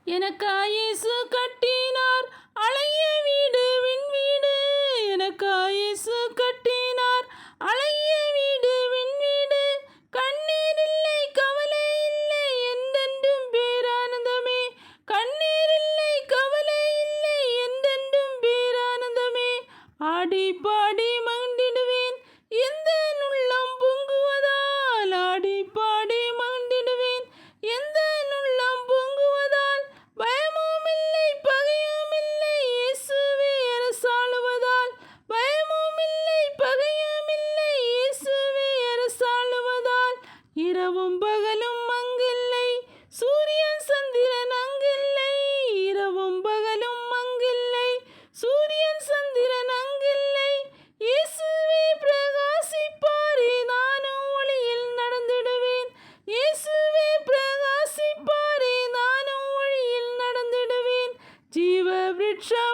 எனக்காய் இயேசு கட்டினார் அழகிய வீடு விண்வீடு. எனக்காய் இயேசு கட்டினார் அழகிய வீடு விண்வீடு. கண்ணீர் இல்லை கவலை இல்லை என்றென்றும் பேரானந்தமே. கண்ணீர் இல்லை கவலை இல்லை என்றென்றும் பேரானந்தமே. ஆடி பாடி மகிழ்ந்திடுவேன் எந்த உள்ளம் பொங்குவதால். ஆடி பாடி மகிழ்ந்திடுவேன் எந்த உள்ளம் பொங்குவதால். பயமும் இல்லை பகையும் இல்லை இயேசுவே அரசாளுவதால். பயமும் இல்லை பகையும் இல்லை இயேசுவே அரசாளுவதால். இரவும் பகலும் அங்கில்லை சூரியன் சந்திரன் அங்கில்லை. இரவும் பகலும் அங்கில்லை சூரியன் சந்திரன் அங்கில்லை. இயேசுவே பிரகாசிப்பாரே நானும் ஒளியில் நடந்திடுவேன். இயேசுவே பிரகாசிப்பாரே நானும் ஒளியில் நடந்திடுவேன். ஜீவ விருட்சம்